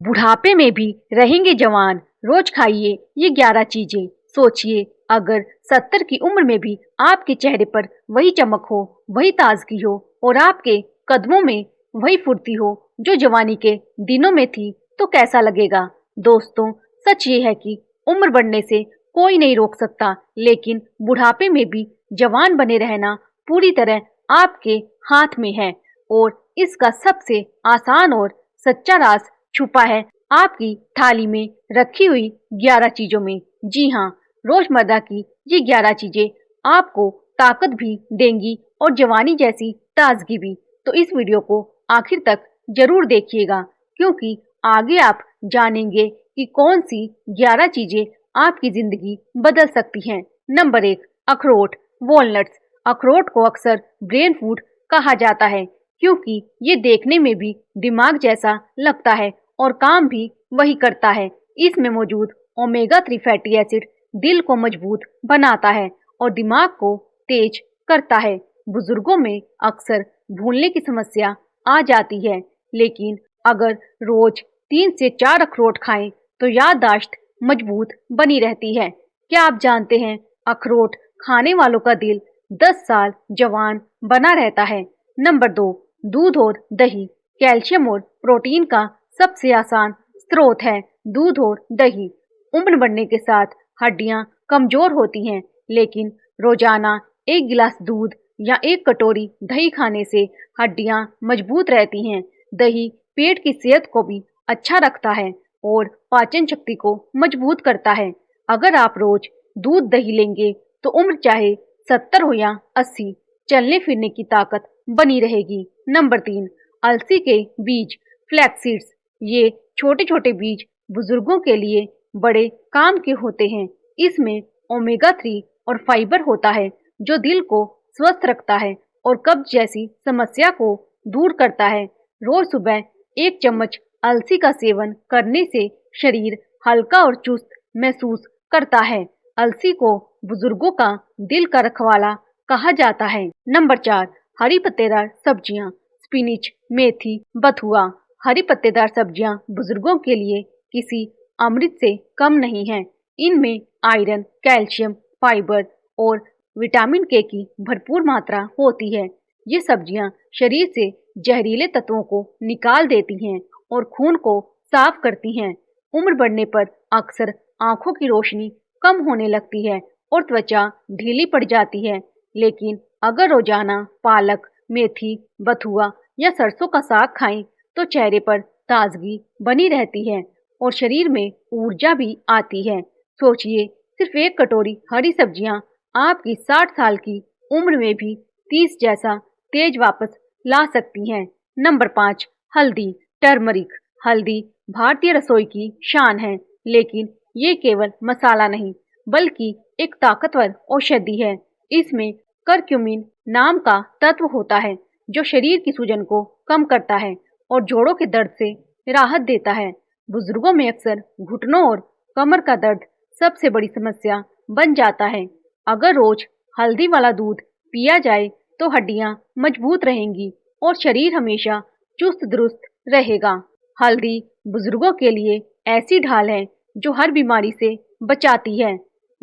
बुढ़ापे में भी रहेंगे जवान, रोज खाइए ये 11 चीजें। सोचिए, अगर 70 की उम्र में भी आपके चेहरे पर वही चमक हो, वही ताजगी हो और आपके कदमों में वही फुर्ती हो जो जवानी के दिनों में थी, तो कैसा लगेगा। दोस्तों, सच ये है कि उम्र बढ़ने से कोई नहीं रोक सकता, लेकिन बुढ़ापे में भी जवान बने रहना पूरी तरह आपके हाथ में है। और इसका सबसे आसान और सच्चा राज छुपा है आपकी थाली में रखी हुई 11 चीजों में। जी हाँ, रोजमर्रा की ये 11 चीजें आपको ताकत भी देंगी और जवानी जैसी ताजगी भी। तो इस वीडियो को आखिर तक जरूर देखिएगा, क्योंकि आगे आप जानेंगे कि कौन सी 11 चीजें आपकी जिंदगी बदल सकती हैं। नंबर 1, अखरोट, वॉलनट्स। अखरोट को अक्सर ब्रेन फूड कहा जाता है, क्योंकि ये देखने में भी दिमाग जैसा लगता है और काम भी वही करता है। इसमें मौजूद ओमेगा 3 फैटी एसिड दिल को मजबूत बनाता है और दिमाग को तेज करता है। बुजुर्गों में अक्सर भूलने की समस्या आ जाती है, लेकिन अगर रोज 3 से 4 अखरोट खाएं तो याददाश्त मजबूत बनी रहती है। क्या आप जानते हैं, अखरोट खाने वालों का दिल 10 साल जवान बना रहता है। नंबर 2, दूध और दही। कैल्शियम और प्रोटीन का सबसे आसान स्रोत है दूध और दही। उम्र बढ़ने के साथ हड्डियां कमजोर होती हैं, लेकिन रोजाना 1 गिलास दूध या 1 कटोरी दही खाने से हड्डियां मजबूत रहती हैं। दही पेट की सेहत को भी अच्छा रखता है और पाचन शक्ति को मजबूत करता है। अगर आप रोज दूध दही लेंगे तो उम्र चाहे 70 हो या 80, चलने फिरने की ताकत बनी रहेगी। नंबर 3, अलसी के बीज, फ्लैक्स सीड्स। ये छोटे छोटे बीज बुजुर्गों के लिए बड़े काम के होते हैं। इसमें ओमेगा 3 और फाइबर होता है, जो दिल को स्वस्थ रखता है और कब्ज जैसी समस्या को दूर करता है। रोज सुबह 1 चम्मच अलसी का सेवन करने से शरीर हल्का और चुस्त महसूस करता है। अलसी को बुजुर्गों का दिल का रखवाला कहा जाता है। नंबर 4, हरी पत्तेदार सब्जियां, स्पिनिच, मेथी, बथुआ। हरी पत्तेदार सब्जियां बुजुर्गों के लिए किसी अमृत से कम नहीं हैं। इनमें आयरन, कैल्शियम, फाइबर और विटामिन के की भरपूर मात्रा होती है। ये सब्जियां शरीर से जहरीले तत्वों को निकाल देती हैं और खून को साफ करती हैं। उम्र बढ़ने पर अक्सर आंखों की रोशनी कम होने लगती है और त्वचा ढीली पड़ जाती है, लेकिन अगर रोजाना पालक, मेथी, बथुआ या सरसों का साग खाएं तो चेहरे पर ताजगी बनी रहती है और शरीर में ऊर्जा भी आती है। सोचिए, सिर्फ 1 कटोरी हरी सब्जियां आपकी 60 साल की उम्र में भी 30 जैसा तेज वापस ला सकती हैं। नंबर 5, हल्दी, टर्मरिक। हल्दी भारतीय रसोई की शान है, लेकिन ये केवल मसाला नहीं, बल्कि एक ताकतवर औषधि है। इसमें करक्यूमिन नाम का तत्व होता है, जो शरीर की सूजन को कम करता है और जोड़ों के दर्द से राहत देता है। बुजुर्गों में अक्सर घुटनों और कमर का दर्द सबसे बड़ी समस्या बन जाता है। अगर रोज हल्दी वाला दूध पिया जाए तो हड्डियां मजबूत रहेंगी और शरीर हमेशा चुस्त दुरुस्त रहेगा। हल्दी बुजुर्गों के लिए ऐसी ढाल है जो हर बीमारी से बचाती है।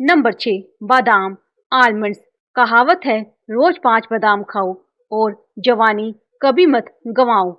नंबर 6, बादाम, आलमंड्स। कहावत है, रोज 5 बादाम खाओ और जवानी कभी मत गंवाओ।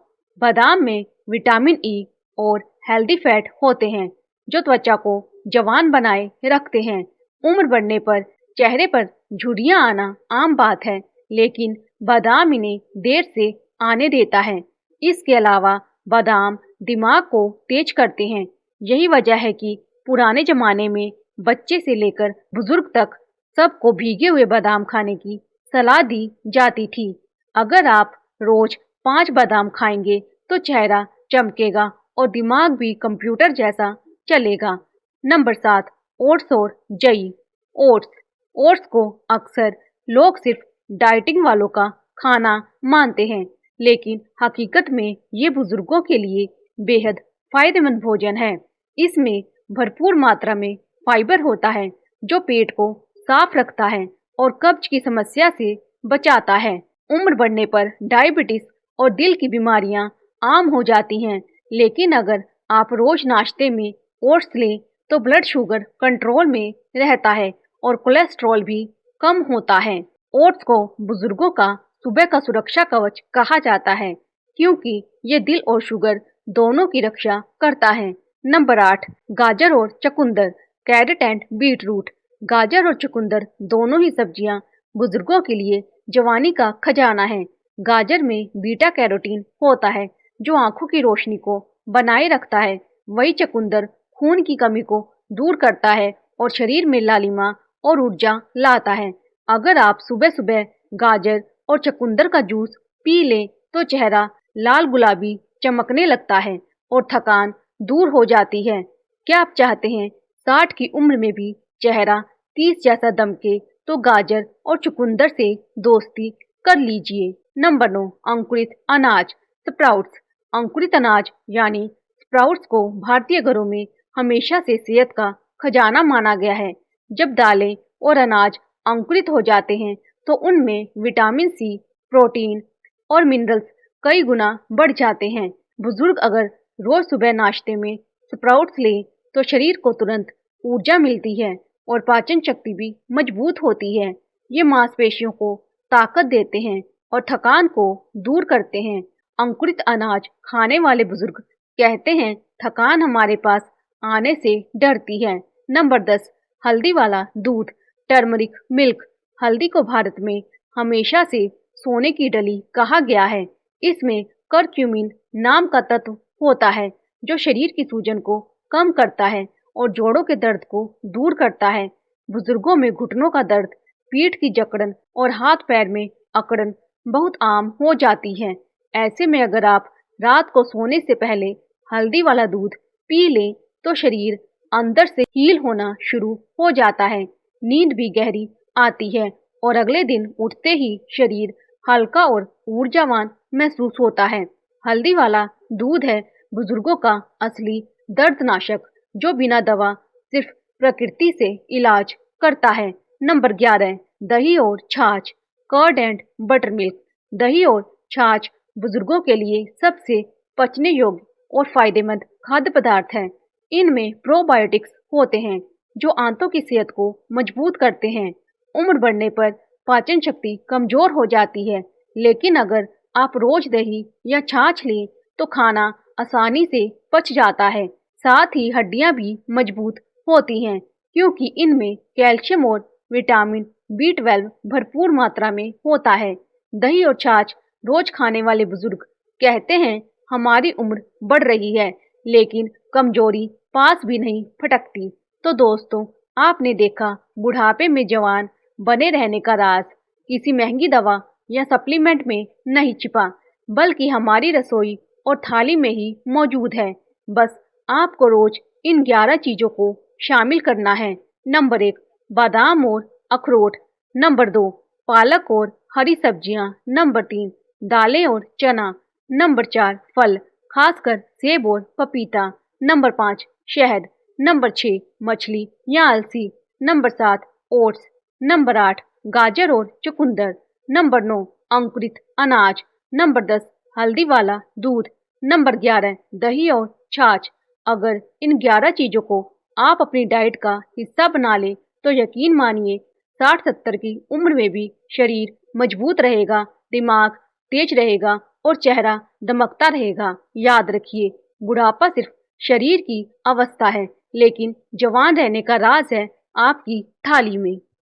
बादाम में विटामिन ई और हेल्दी फैट होते हैं, जो त्वचा को जवान बनाए रखते हैं। उम्र बढ़ने पर चेहरे पर झुर्रियां आना आम बात है, लेकिन बादाम इन्हें देर से आने देता है। इसके अलावा बादाम दिमाग को तेज करते हैं। यही वजह है कि पुराने जमाने में बच्चे से लेकर बुजुर्ग तक सबको भीगे हुए बादाम खाने की सलाह दी जाती थी। अगर आप रोज 5 बादाम खाएंगे तो चेहरा चमकेगा और दिमाग भी कंप्यूटर जैसा चलेगा। नंबर 7, ओट्स और जई। ओट्स ओट्स को अक्सर लोग सिर्फ डाइटिंग वालों का खाना मानते हैं, लेकिन हकीकत में ये बुजुर्गों के लिए बेहद फायदेमंद भोजन है। इसमें भरपूर मात्रा में फाइबर होता है, जो पेट को साफ रखता है और कब्ज की समस्या से बचाता है। उम्र बढ़ने पर डायबिटीज और दिल की बीमारियां आम हो जाती हैं, लेकिन अगर आप रोज नाश्ते में ओट्स लें तो ब्लड शुगर कंट्रोल में रहता है और कोलेस्ट्रॉल भी कम होता है। ओट्स को बुजुर्गों का सुबह का सुरक्षा कवच कहा जाता है क्योंकि ये दिल और शुगर दोनों की रक्षा करता है। नंबर 8, गाजर और चुकंदर, कैरेट एंड बीट रूट। गाजर और चुकंदर दोनों ही सब्जियां बुजुर्गों के लिए जवानी का खजाना है। गाजर में बीटा कैरोटीन होता है जो आंखों की रोशनी को बनाए रखता है। वही चुकंदर खून की कमी को दूर करता है और शरीर में लालिमा और ऊर्जा लाता है। अगर आप सुबह सुबह गाजर और चुकंदर का जूस पी लें तो चेहरा लाल गुलाबी चमकने लगता है और थकान दूर हो जाती है। क्या आप चाहते हैं 60 की उम्र में भी चेहरा 30 जैसा दमके? तो गाजर और चुकंदर से दोस्ती कर लीजिए। नंबर 9, अंकुरित अनाज, स्प्राउट्स। अंकुरित अनाज यानी स्प्राउट्स को भारतीय घरों में हमेशा से सेहत का खजाना माना गया है। जब दालें और अनाज अंकुरित हो जाते हैं तो उनमें विटामिन सी, प्रोटीन और मिनरल्स कई गुना बढ़ जाते हैं। बुजुर्ग अगर रोज सुबह नाश्ते में स्प्राउट्स लें तो शरीर को तुरंत ऊर्जा मिलती है और पाचन शक्ति भी मजबूत होती है। ये मांसपेशियों को ताकत देते हैं और थकान को दूर करते हैं। अंकुरित अनाज खाने वाले बुजुर्ग कहते हैं थकान हमारे पास आने से डरती है। नंबर 10, हल्दी वाला दूध, टर्मरिक मिल्क। हल्दी को भारत में हमेशा से सोने की डली कहा गया है। इसमें करक्यूमिन नाम का तत्व होता है जो शरीर की सूजन को कम करता है और जोड़ों के दर्द को दूर करता है। बुजुर्गों में घुटनों का दर्द, पीठ की जकड़न और हाथ पैर में अकड़न बहुत आम हो जाती है। ऐसे में अगर आप रात को सोने से पहले हल्दी वाला दूध पी लें तो शरीर अंदर से हील होना शुरू हो जाता है, नींद भी गहरी आती है और अगले दिन उठते ही शरीर हल्का और ऊर्जावान महसूस होता है। हल्दी वाला दूध है बुजुर्गों का असली दर्दनाशक जो बिना दवा सिर्फ प्रकृति से इलाज करता है। नंबर 11, दही और छाछ, कर्ड एंड बटर मिल्क। दही और छाछ बुजुर्गों के लिए सबसे पचने योग्य और फायदेमंद खाद्य पदार्थ है। इनमें प्रोबायोटिक्स होते हैं जो आंतों की सेहत को मजबूत करते हैं। उम्र बढ़ने पर पाचन शक्ति कमजोर हो जाती है, लेकिन अगर आप रोज दही या छाछ लें तो खाना आसानी से पच जाता है। साथ ही हड्डियां भी मजबूत होती हैं क्योंकि इनमें कैल्शियम और विटामिन B12 भरपूर मात्रा में होता है। दही और छाछ रोज खाने वाले बुजुर्ग कहते हैं हमारी उम्र बढ़ रही है लेकिन कमजोरी पास भी नहीं फटकती। तो दोस्तों, आपने देखा बुढ़ापे में जवान बने रहने का राज किसी महंगी दवा या सप्लीमेंट में नहीं छिपा, बल्कि हमारी रसोई और थाली में ही मौजूद है। बस आपको रोज इन 11 चीजों को शामिल करना है। नंबर 1, बादाम और अखरोट। नंबर 2, पालक और हरी सब्जियां। नंबर 3, दालें और चना। नंबर 4, फल, खासकर सेब और पपीता। नंबर 5, शहद। नंबर 6, मछली या अलसी। Number 7, oats. नंबर 8, गाजर और चुकंदर। नंबर 9, अंकुरित अनाज। नंबर 10, हल्दी वाला दूध। नंबर 11, दही और छाछ। अगर इन 11 चीजों को आप अपनी डाइट का हिस्सा बना लें तो यकीन मानिए 60-70 की उम्र में भी शरीर मजबूत रहेगा, दिमाग तेज रहेगा और चेहरा दमकता रहेगा। याद रखिए, बुढ़ापा सिर्फ शरीर की अवस्था है, लेकिन जवान रहने का राज है आपकी थाली में।